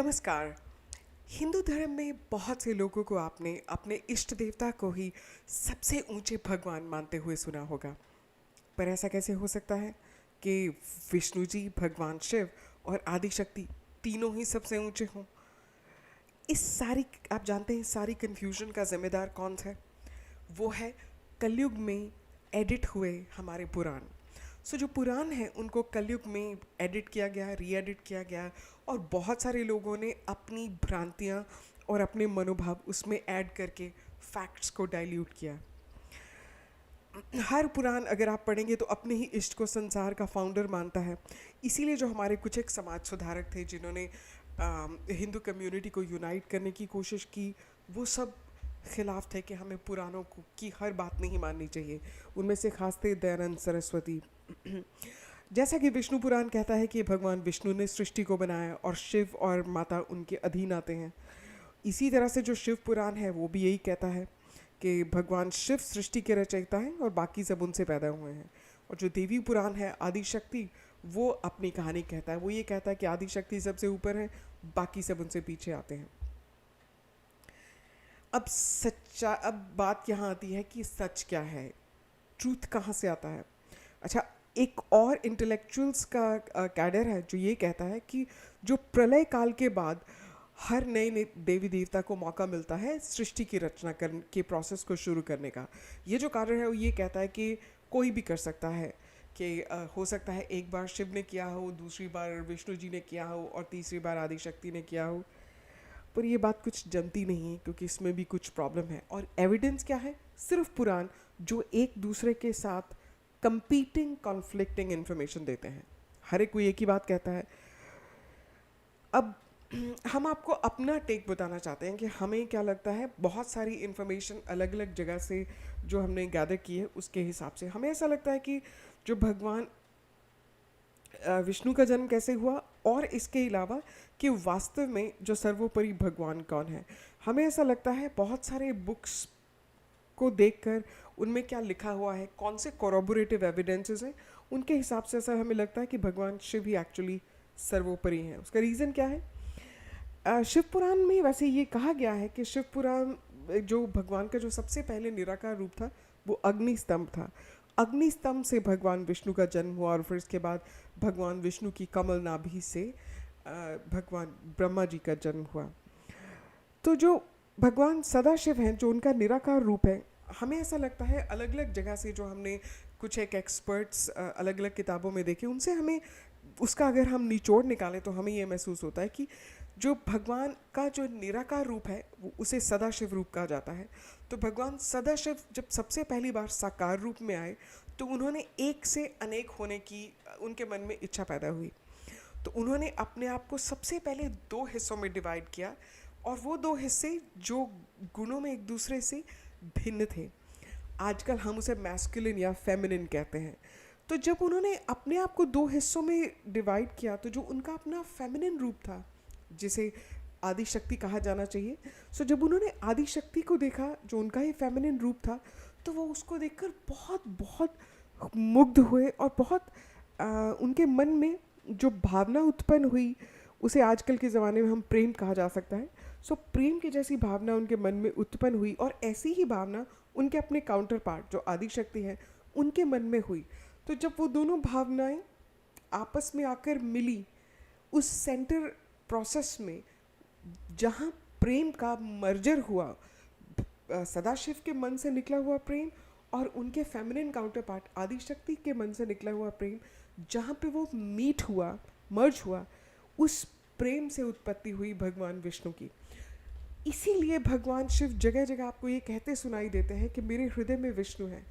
नमस्कार। हिंदू धर्म में बहुत से लोगों को आपने अपने इष्ट देवता को ही सबसे ऊंचे भगवान मानते हुए सुना होगा। पर ऐसा कैसे हो सकता है कि विष्णु जी, भगवान शिव और आदि शक्ति तीनों ही सबसे ऊंचे हों? इस सारी, आप जानते हैं, सारी कन्फ्यूजन का जिम्मेदार कौन है? वो है कलयुग में एडिट हुए हमारे पुराण। जो पुराण हैं उनको कलयुग में एडिट किया गया, री एडिट किया गया, और बहुत सारे लोगों ने अपनी भ्रांतियाँ और अपने मनोभाव उसमें ऐड करके फैक्ट्स को डाइल्यूट किया। हर पुराण अगर आप पढ़ेंगे तो अपने ही इष्ट को संसार का फाउंडर मानता है। इसीलिए जो हमारे कुछ एक समाज सुधारक थे जिन्होंने हिंदू कम्युनिटी को यूनाइट करने की कोशिश की, वो सब खिलाफ थे कि हमें पुराणों को की हर बात नहीं माननी चाहिए। उनमें से खास थे दयानंद सरस्वती। जैसा कि विष्णु पुराण कहता है कि भगवान विष्णु ने सृष्टि को बनाया और शिव और माता उनके अधीन आते हैं। इसी तरह से जो शिव पुराण है वो भी यही कहता है कि भगवान शिव सृष्टि के रचयिता हैं और बाकी सब उनसे पैदा हुए हैं। और जो देवी पुराण है, आदि शक्ति, वो अपनी कहानी कहता है। वो ये कहता है कि आदि शक्ति सबसे ऊपर है, बाकी सब उनसे पीछे आते हैं। अब बात यहाँ आती है कि सच क्या है, ट्रूथ कहाँ से आता है। अच्छा, एक और इंटेलेक्चुअल्स का कैडर है जो ये कहता है कि जो प्रलय काल के बाद हर नए देवी देवता को मौका मिलता है सृष्टि की रचना करने के प्रोसेस को शुरू करने का। ये जो कार्य है वो ये कहता है कि कोई भी कर सकता है, कि हो सकता है एक बार शिव ने किया हो, दूसरी बार विष्णु जी ने किया हो और तीसरी बार आदि शक्ति ने किया हो। पर ये बात कुछ जमती नहीं है क्योंकि इसमें भी कुछ प्रॉब्लम है। और एविडेंस क्या है? सिर्फ पुराण, जो एक दूसरे के साथ कंपीटिंग, कॉन्फ्लिक्टिंग इन्फॉर्मेशन देते हैं। हर एक कोई एक ही बात कहता है। अब हम आपको अपना टेक बताना चाहते हैं कि हमें क्या लगता है। बहुत सारी इन्फॉर्मेशन अलग अलग जगह से जो हमने गैदर की है उसके हिसाब से हमें ऐसा लगता है कि जो भगवान विष्णु का जन्म कैसे हुआ, और इसके अलावा कि वास्तव में जो सर्वोपरि भगवान कौन है। हमें ऐसा लगता है बहुत सारे बुक्स को देखकर उनमें क्या लिखा हुआ है, कौन से कोरोबोरेटिव एविडेंसेस हैं, उनके हिसाब से ऐसा हमें लगता है कि भगवान शिव ही एक्चुअली सर्वोपरि हैं। उसका रीज़न क्या है? शिव पुराण में वैसे ये कहा गया है कि शिव पुराण जो भगवान का जो सबसे पहले निराकार रूप था वो अग्नि स्तंभ था। अग्नि स्तंभ से भगवान विष्णु का जन्म हुआ और फिर इसके बाद भगवान विष्णु की कमल नाभि से भगवान ब्रह्मा जी का जन्म हुआ। तो जो भगवान सदाशिव हैं, जो उनका निराकार रूप है, हमें ऐसा लगता है अलग अलग जगह से जो हमने कुछ एक एक्सपर्ट्स अलग अलग किताबों में देखे, उनसे हमें उसका अगर हम निचोड़ निकालें तो हमें ये महसूस होता है कि जो भगवान का जो निराकार रूप है वो उसे सदाशिव रूप कहा जाता है। तो भगवान सदाशिव जब सबसे पहली बार साकार रूप में आए तो उन्होंने एक से अनेक होने की उनके मन में इच्छा पैदा हुई। तो उन्होंने अपने आप को सबसे पहले दो हिस्सों में डिवाइड किया, और वो दो हिस्से जो गुणों में एक दूसरे से भिन्न थे। आजकल हम उसे मैस्कुलिन या फेमिनिन कहते हैं। तो जब उन्होंने अपने आप को दो हिस्सों में डिवाइड किया तो जो उनका अपना फेमिनिन रूप था, जिसे आदि शक्ति कहा जाना चाहिए, जब उन्होंने आदि शक्ति को देखा जो उनका ही फेमिनिन रूप था, तो वो उसको देखकर बहुत बहुत मुग्ध हुए और बहुत उनके मन में जो भावना उत्पन्न हुई उसे आजकल के ज़माने में हम प्रेम कहा जा सकता है। प्रेम की जैसी भावना उनके मन में उत्पन्न हुई, और ऐसी ही भावना उनके अपने काउंटर पार्ट जो आदि शक्ति है उनके मन में हुई। तो जब वो दोनों भावनाएं आपस में आकर मिली उस सेंटर प्रोसेस में, जहाँ प्रेम का मर्जर हुआ, सदाशिव के मन से निकला हुआ प्रेम और उनके फेमिनिन काउंटर पार्ट आदि शक्ति के मन से निकला हुआ प्रेम, जहाँ पे वो मीट हुआ, मर्ज हुआ, उस प्रेम से उत्पत्ति हुई भगवान विष्णु की। इसीलिए भगवान शिव जगह जगह आपको ये कहते सुनाई देते हैं कि मेरे हृदय में विष्णु है।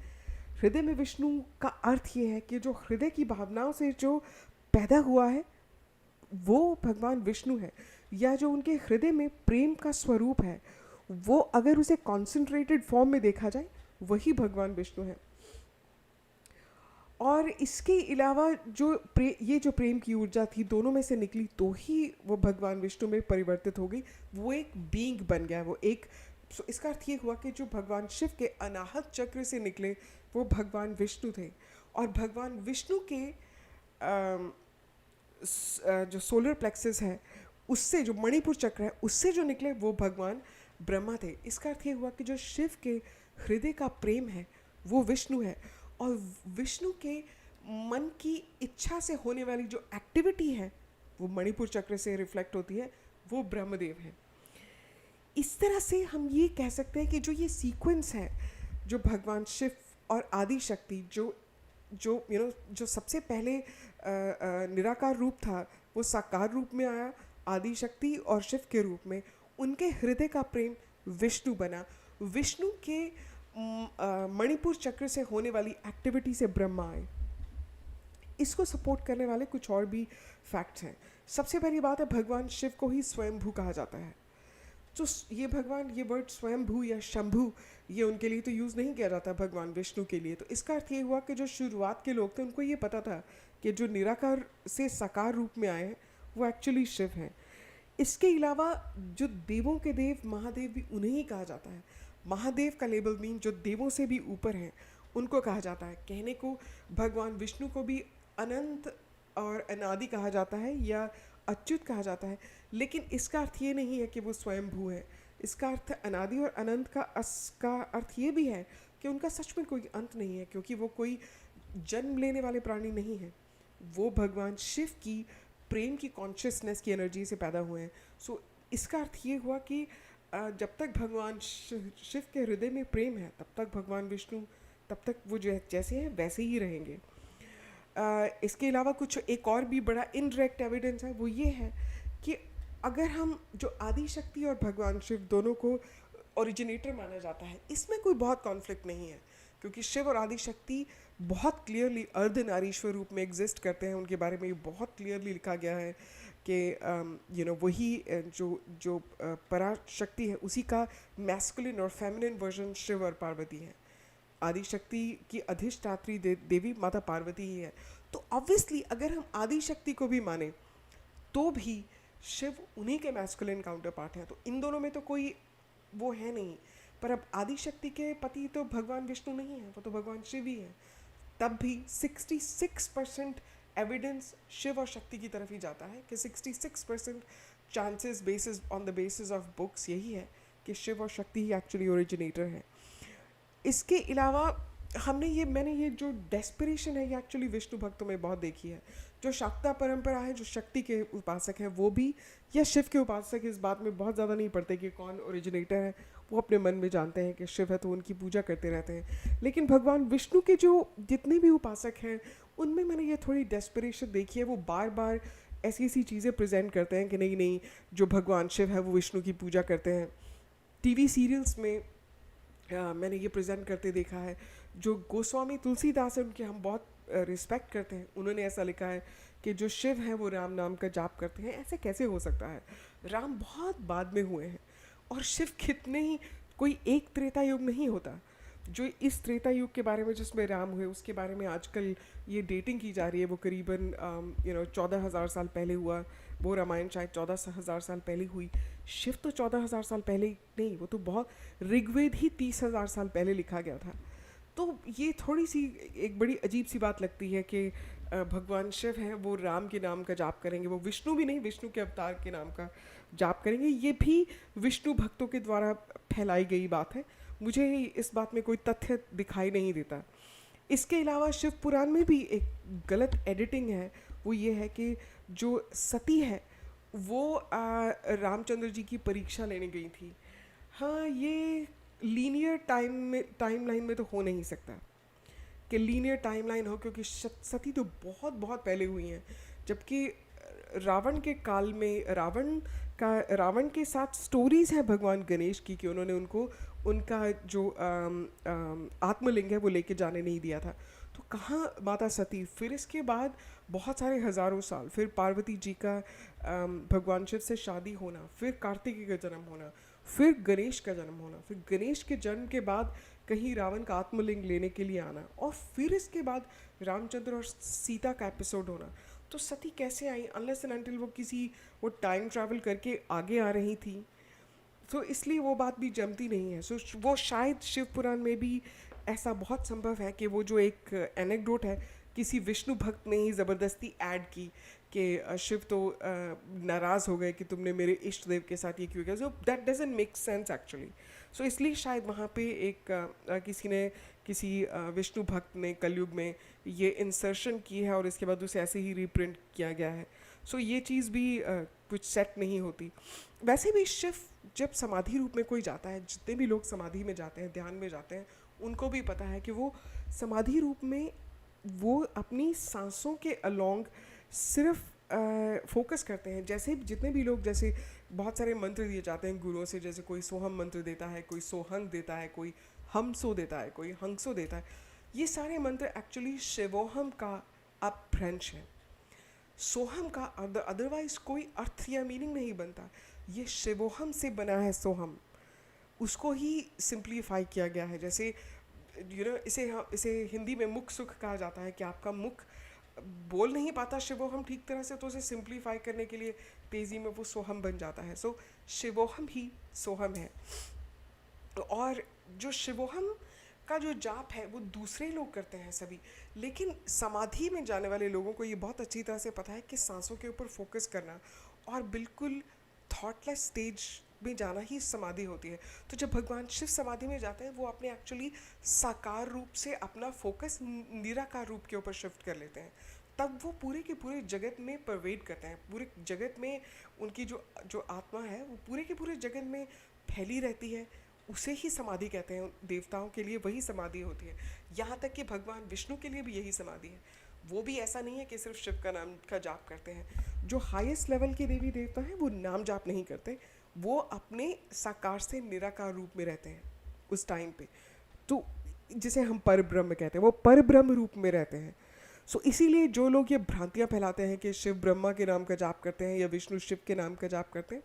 हृदय में विष्णु का अर्थ ये है कि जो हृदय की भावनाओं से जो पैदा हुआ है वो भगवान विष्णु है, या जो उनके हृदय में प्रेम का स्वरूप है वो अगर उसे कॉन्सेंट्रेटेड फॉर्म में देखा जाए वही भगवान विष्णु है। और इसके अलावा ये जो प्रेम की ऊर्जा थी दोनों में से निकली तो ही वो भगवान विष्णु में परिवर्तित हो गई, वो एक बीइंग बन गया। वो एक इसका अर्थ ये हुआ कि जो भगवान शिव के अनाहत चक्र से निकले वो भगवान विष्णु थे। और भगवान विष्णु के जो सोलर प्लेक्सस है उससे जो मणिपुर चक्र है उससे जो निकले वो भगवान ब्रह्मा थे। इसका अर्थ ये हुआ कि जो शिव के हृदय का प्रेम है वो विष्णु है, और विष्णु के मन की इच्छा से होने वाली जो एक्टिविटी है वो मणिपुर चक्र से रिफ्लेक्ट होती है, वो ब्रह्मदेव है। इस तरह से हम ये कह सकते हैं कि जो ये सीक्वेंस है, जो भगवान शिव और आदि शक्ति जो जो जो सबसे पहले निराकार रूप था वो साकार रूप में आया आदि शक्ति और शिव के रूप में, उनके हृदय का प्रेम विष्णु बना, विष्णु के मणिपुर चक्र से होने वाली एक्टिविटी से ब्रह्मा आए। इसको सपोर्ट करने वाले कुछ और भी फैक्ट्स हैं। सबसे पहली बात है, भगवान शिव को ही स्वयंभू कहा जाता है। तो ये भगवान, ये वर्ड स्वयंभू या शंभू, ये उनके लिए तो यूज़ नहीं किया जाता भगवान विष्णु के लिए। तो इसका अर्थ ये हुआ कि जो शुरुआत के लोग थे उनको ये पता था कि जो निराकार से साकार रूप में आए हैं वो एक्चुअली शिव हैं। इसके अलावा जो देवों के देव महादेव भी उन्हें ही कहा जाता है। महादेव का लेबल मीन जो देवों से भी ऊपर हैं उनको कहा जाता है। कहने को भगवान विष्णु को भी अनंत और अनादि कहा जाता है या अच्युत कहा जाता है, लेकिन इसका अर्थ ये नहीं है कि वो स्वयंभू है। इसका अर्थ अनादि और अनंत का अर्थ ये भी है कि उनका सच में कोई अंत नहीं है, क्योंकि वो कोई जन्म लेने वाले प्राणी नहीं है। वो भगवान शिव की प्रेम की कॉन्शियसनेस की एनर्जी से पैदा हुए हैं। सो इसका अर्थ ये हुआ कि जब तक भगवान शिव के हृदय में प्रेम है तब तक भगवान विष्णु, तब तक वो जो है जैसे हैं वैसे ही रहेंगे। इसके अलावा कुछ एक और भी बड़ा इनडायरेक्ट एविडेंस है, वो ये है कि अगर हम जो आदि शक्ति और भगवान शिव दोनों को ओरिजिनेटर माना जाता है, इसमें कोई बहुत कॉन्फ्लिक्ट नहीं है, क्योंकि शिव और आदि शक्ति बहुत क्लियरली अर्धनारीश्वर रूप में एग्जिस्ट करते हैं। उनके बारे में ये बहुत क्लियरली लिखा गया है कि वही जो जो पराशक्ति है उसी का मैस्कुलिन और फेमिनिन वर्जन शिव और पार्वती है। आदि शक्ति की अधिष्ठात्री देवी माता पार्वती ही है। तो ऑब्वियसली अगर हम आदि शक्ति को भी माने तो भी शिव उन्हीं के मैस्कुलिन काउंटर पार्ट हैं। तो इन दोनों में तो कोई वो है नहीं। पर अब आदि शक्ति के पति तो भगवान विष्णु नहीं है, वो तो भगवान शिव ही है। तब भी 66% एविडेंस शिव और शक्ति की तरफ ही जाता है कि 66% chances basis on the basis of books यही है कि शिव और शक्ति ही एक्चुअली ओरिजिनेटर है। इसके अलावा मैंने ये जो डेस्पिरेशन है ये एक्चुअली विष्णु भक्तों में बहुत देखी है। जो शाक्ता परंपरा है, जो शक्ति के उपासक हैं वो भी, या शिव के उपासक इस बात में बहुत ज़्यादा नहीं पड़ते कि कौन ओरिजिनेटर है। वो अपने मन में जानते हैं कि शिव है तो उनकी पूजा करते रहते हैं। लेकिन भगवान विष्णु के जो जितने भी उपासक हैं उनमें मैंने ये थोड़ी डेस्पिरेशन देखी है। वो बार बार ऐसी ऐसी चीज़ें प्रेजेंट करते हैं कि नहीं नहीं, जो भगवान शिव है वो विष्णु की पूजा करते हैं। टीवी सीरियल्स में मैंने ये प्रेजेंट करते देखा है। जो गोस्वामी तुलसीदास है उनके हम बहुत रिस्पेक्ट करते हैं, उन्होंने ऐसा लिखा है कि जो शिव है वो राम नाम का जाप करते हैं। ऐसे कैसे हो सकता है? राम बहुत बाद में हुए हैं और शिव कितने ही, कोई एक त्रेता युग नहीं होता। जो इस त्रेता युग के बारे में जिसमें राम हुए उसके बारे में आजकल ये डेटिंग की जा रही है, वो करीबन 14,000 साल पहले हुआ। वो रामायण शायद 14,000 साल पहले हुई। शिव तो 14,000 साल पहले नहीं, वो तो बहुत, ऋग्वेद ही 30,000 साल पहले लिखा गया था। तो ये थोड़ी सी एक बड़ी अजीब सी बात लगती है कि भगवान शिव हैं वो राम के नाम का जाप करेंगे, वो विष्णु भी नहीं, विष्णु के अवतार के नाम का जाप करेंगे। ये भी विष्णु भक्तों के द्वारा फैलाई गई बात है। मुझे इस बात में कोई तथ्य दिखाई नहीं देता। इसके अलावा शिव पुराण में भी एक गलत एडिटिंग है। वो ये है कि जो सती है वो रामचंद्र जी की परीक्षा लेने गई थी। हाँ, ये लीनियर टाइमलाइन में तो हो नहीं सकता कि लीनियर टाइमलाइन हो, क्योंकि सती तो बहुत बहुत पहले हुई हैं। जबकि रावण के काल में रावण के साथ स्टोरीज़ हैं भगवान गणेश की कि उन्होंने उनका जो आत्मलिंग है वो लेके जाने नहीं दिया था। तो कहाँ माता सती? फिर इसके बाद बहुत सारे हज़ारों साल फिर पार्वती जी का भगवान शिव से शादी होना, फिर कार्तिकेय का जन्म होना, फिर गणेश का जन्म होना, फिर गणेश के जन्म के बाद कहीं रावण का आत्मलिंग लेने के लिए आना, और फिर इसके बाद रामचंद्र और सीता का एपिसोड होना। तो सती कैसे आई? अनलेस एंड अनटिल वो टाइम ट्रैवल करके आगे आ रही थी। तो इसलिए वो बात भी जमती नहीं है। सो वो शायद शिव पुराण में भी ऐसा बहुत संभव है कि वो जो एक एनेक्डोट है किसी विष्णु भक्त ने ही ज़बरदस्ती ऐड की कि शिव तो नाराज़ हो गए कि तुमने मेरे इष्ट देव के साथ ये क्यों किया, so that doesn't make sense actually. So इसलिए शायद वहाँ पे एक किसी विष्णु भक्त ने कलयुग में ये इंसर्शन की है और इसके बाद उसे ऐसे ही रीप्रिंट किया गया है। सो ये चीज़ भी कुछ सेट नहीं होती। वैसे भी शिव जब समाधि रूप में कोई जाता है, जितने भी लोग समाधि में जाते हैं, ध्यान में जाते हैं, उनको भी पता है कि वो समाधि रूप में वो अपनी सांसों के अलोंग सिर्फ फोकस करते हैं। जैसे जितने भी लोग, जैसे बहुत सारे मंत्र दिए जाते हैं गुरुओं से, जैसे कोई सोहम मंत्र देता है, कोई सोहंग देता है, कोई हमसो देता है, कोई हंसो देता है। ये सारे मंत्र एक्चुअली शिवोहम का अपभ्रंश है। सोहम का अदरवाइज कोई अर्थ या मीनिंग नहीं बनता। ये शिवोहम से बना है सोहम, उसको ही सिंप्लीफाई किया गया है। जैसे इसे हिंदी में मुख सुख कहा जाता है कि आपका मुख बोल नहीं पाता शिवोहम ठीक तरह से, तो उसे सिंप्लीफाई करने के लिए तेज़ी में वो सोहम बन जाता है। सो शिवोहम ही सोहम है। और जो शिवोहम का जो जाप है वो दूसरे लोग करते हैं सभी, लेकिन समाधि में जाने वाले लोगों को ये बहुत अच्छी तरह से पता है कि सांसों के ऊपर फोकस करना और बिल्कुल थॉटलेस स्टेज में जाना ही समाधि होती है। तो जब भगवान शिव समाधि में जाते हैं, वो अपने एक्चुअली साकार रूप से अपना फोकस निराकार रूप के ऊपर शिफ्ट कर लेते हैं। तब वो पूरे के पूरे जगत में परवेड करते हैं। पूरे जगत में उनकी जो जो आत्मा है वो पूरे के पूरे जगत में फैली रहती है। उसे ही समाधि कहते हैं। देवताओं के लिए वही समाधि होती है। यहाँ तक कि भगवान विष्णु के लिए भी यही समाधि है। वो भी ऐसा नहीं है कि सिर्फ शिव का नाम का जाप करते हैं। जो हाईएस्ट लेवल के देवी देवता हैं वो नाम जाप नहीं करते, वो अपने साकार से निराकार रूप में रहते हैं उस टाइम पे। तो जिसे हम परब्रह्म कहते हैं, वो परब्रह्म रूप में रहते हैं। सो इसीलिए जो लोग ये भ्रांतियाँ फैलाते हैं कि शिव ब्रह्मा के नाम का जाप करते हैं या विष्णु शिव के नाम का जाप करते हैं,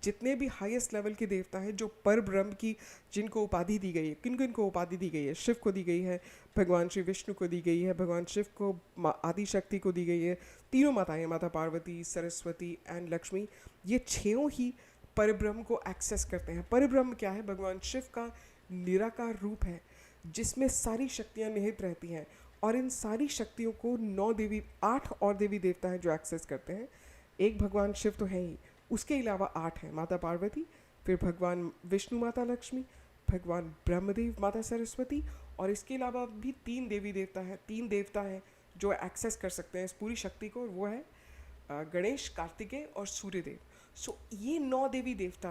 जितने भी हाईएस्ट लेवल के देवता हैं जो पर ब्रह्म की जिनको उपाधि दी गई है, किन किन को उपाधि दी गई है, शिव को दी गई है, भगवान श्री विष्णु को दी गई है, भगवान शिव को आदि शक्ति को दी गई है, तीनों माताएं, माता पार्वती, सरस्वती एंड लक्ष्मी, ये छयों ही पर ब्रह्म को एक्सेस करते हैं। पर ब्रह्म क्या है? भगवान शिव का निराकार रूप है जिसमें सारी शक्तियाँ निहित रहती हैं। और इन सारी शक्तियों को 8 और देवी देवता हैं जो एक्सेस करते हैं। एक भगवान शिव तो है ही, उसके अलावा 8 हैं, माता पार्वती, फिर भगवान विष्णु माता लक्ष्मी, भगवान ब्रह्मदेव माता सरस्वती, और इसके अलावा भी 3 देवी देवता हैं, 3 देवता हैं जो एक्सेस कर सकते हैं इस पूरी शक्ति को, और वो है गणेश, कार्तिकेय और सूर्यदेव। सो ये 9 देवी देवता,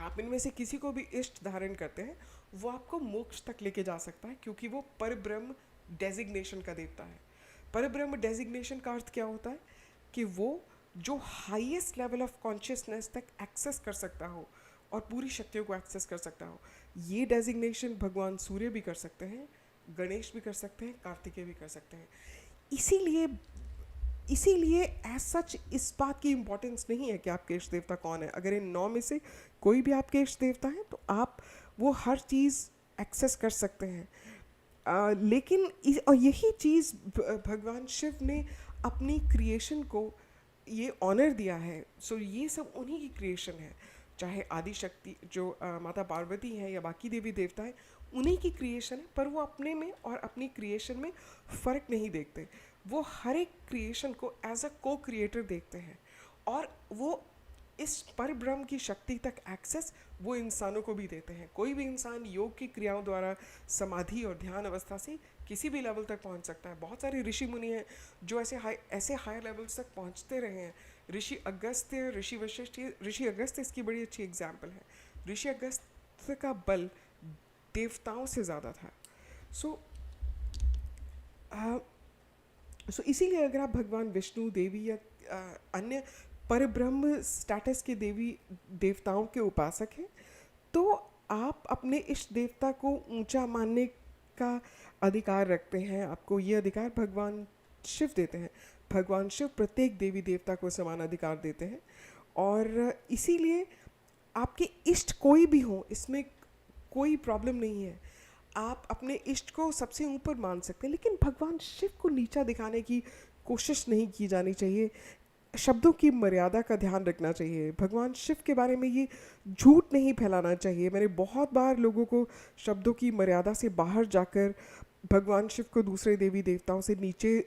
आप इनमें से किसी को भी इष्ट धारण करते हैं, वो आपको मोक्ष तक लेके जा सकता है, क्योंकि वो परब्रह्म डेजिग्नेशन का देवता है। परब्रह्म डेजिग्नेशन का अर्थ क्या होता है? कि वो जो हाईएस्ट लेवल ऑफ कॉन्शियसनेस तक एक्सेस कर सकता हो और पूरी शक्तियों को एक्सेस कर सकता हो। ये डेजिग्नेशन भगवान सूर्य भी कर सकते हैं, गणेश भी कर सकते हैं, कार्तिकेय भी कर सकते हैं। इसीलिए एज सच इस बात की इम्पोर्टेंस नहीं है कि आपके इष्ट देवता कौन है। अगर इन 9 में से कोई भी आपके इष्ट देवता है तो आप वो हर चीज़ एक्सेस कर सकते हैं। लेकिन और यही चीज़ भगवान शिव ने अपनी क्रिएशन को ये ऑनर दिया है। सो ये सब उन्हीं की क्रिएशन है, चाहे आदि शक्ति जो माता पार्वती है या बाकी देवी देवता है, उन्हीं की क्रिएशन है। पर वो अपने में और अपनी क्रिएशन में फ़र्क नहीं देखते। वो हर एक क्रिएशन को एज अ को क्रिएटर देखते हैं, और वो इस पर ब्रह्म की शक्ति तक एक्सेस वो इंसानों को भी देते हैं। कोई भी इंसान योग की क्रियाओं द्वारा समाधि और ध्यान अवस्था से किसी भी लेवल तक पहुंच सकता है। बहुत सारे ऋषि मुनि हैं जो ऐसे हायर लेवल्स तक पहुंचते रहे हैं। ऋषि अगस्त्य, ऋषि वशिष्ठ, ऋषि अगस्त्य इसकी बड़ी अच्छी एग्जाम्पल है। ऋषि अगस्त्य का बल देवताओं से ज़्यादा था। सो इसीलिए अगर आप भगवान विष्णु, देवी या अन्य परब्रह्म स्टेटस के देवी देवताओं के उपासक हैं, तो आप अपने इष्ट देवता को ऊंचा मानने का अधिकार रखते हैं। आपको ये अधिकार भगवान शिव देते हैं। भगवान शिव प्रत्येक देवी देवता को समान अधिकार देते हैं, और इसीलिए आपके इष्ट कोई भी हो, इसमें कोई प्रॉब्लम नहीं है। आप अपने इष्ट को सबसे ऊपर मान सकते हैं, लेकिन भगवान शिव को नीचा दिखाने की कोशिश नहीं की जानी चाहिए। शब्दों की मर्यादा का ध्यान रखना चाहिए। भगवान शिव के बारे में ये झूठ नहीं फैलाना चाहिए। मैंने बहुत बार लोगों को शब्दों की मर्यादा से बाहर जाकर भगवान शिव को दूसरे देवी देवताओं से नीचे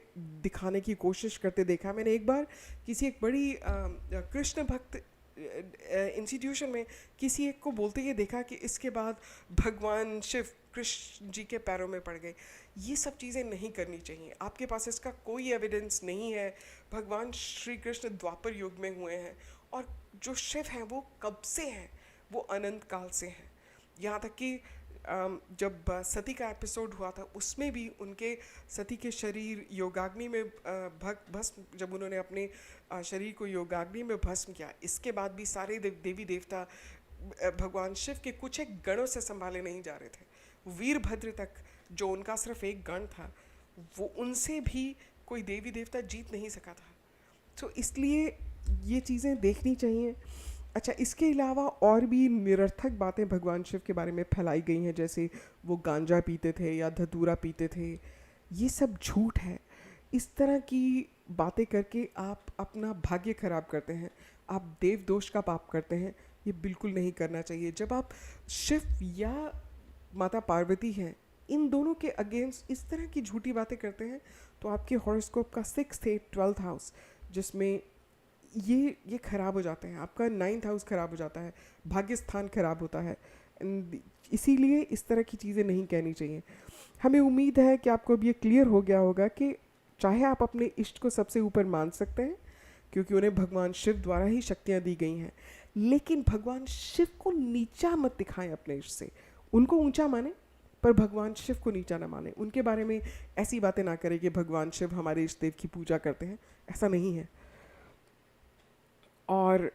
दिखाने की कोशिश करते देखा। मैंने एक बार किसी एक बड़ी कृष्ण भक्त इंस्टीट्यूशन में किसी एक को बोलते ये देखा कि इसके बाद भगवान शिव कृष्ण जी के पैरों में पड़ गए। ये सब चीज़ें नहीं करनी चाहिए। आपके पास इसका कोई एविडेंस नहीं है। भगवान श्री कृष्ण द्वापर युग में हुए हैं और जो शिव हैं वो कब से हैं, वो अनंत काल से हैं। यहाँ तक कि जब सती का एपिसोड हुआ था उसमें भी उनके सती के शरीर योगाग्नि में भस्म, जब उन्होंने अपने शरीर को योगाग्नि में भस्म किया, इसके बाद भी सारे देवी देवता भगवान शिव के कुछ एक गणों से संभाले नहीं जा रहे थे। वीरभद्र तक जो उनका सिर्फ एक गण था, वो उनसे भी कोई देवी देवता जीत नहीं सका था। तो इसलिए ये चीज़ें देखनी चाहिए। अच्छा, इसके अलावा और भी निरर्थक बातें भगवान शिव के बारे में फैलाई गई हैं, जैसे वो गांजा पीते थे या धतूरा पीते थे। ये सब झूठ है। इस तरह की बातें करके आप अपना भाग्य खराब करते हैं, आप देव दोष का पाप करते हैं। ये बिल्कुल नहीं करना चाहिए। जब आप शिव या माता पार्वती हैं, इन दोनों के अगेंस्ट इस तरह की झूठी बातें करते हैं, तो आपके हॉरोस्कोप का 6th 8th 12th हाउस, जिसमें ये खराब हो जाते हैं। आपका 9th हाउस खराब हो जाता है, भाग्य स्थान खराब होता है। इसीलिए इस तरह की चीज़ें नहीं कहनी चाहिए। हमें उम्मीद है कि आपको अब ये क्लियर हो गया होगा कि चाहे आप अपने इष्ट को सबसे ऊपर मान सकते हैं, क्योंकि उन्हें भगवान शिव द्वारा ही शक्तियाँ दी गई हैं, लेकिन भगवान शिव को नीचा मत दिखाएं अपने इष्ट से। उनको ऊंचा माने, पर भगवान शिव को नीचा ना माने। उनके बारे में ऐसी बातें ना करें कि भगवान शिव हमारे इष्ट देव की पूजा करते हैं, ऐसा नहीं है। और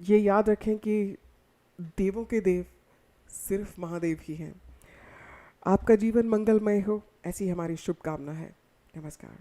ये याद रखें कि देवों के देव सिर्फ महादेव ही हैं। आपका जीवन मंगलमय हो, ऐसी हमारी शुभकामना है। नमस्कार।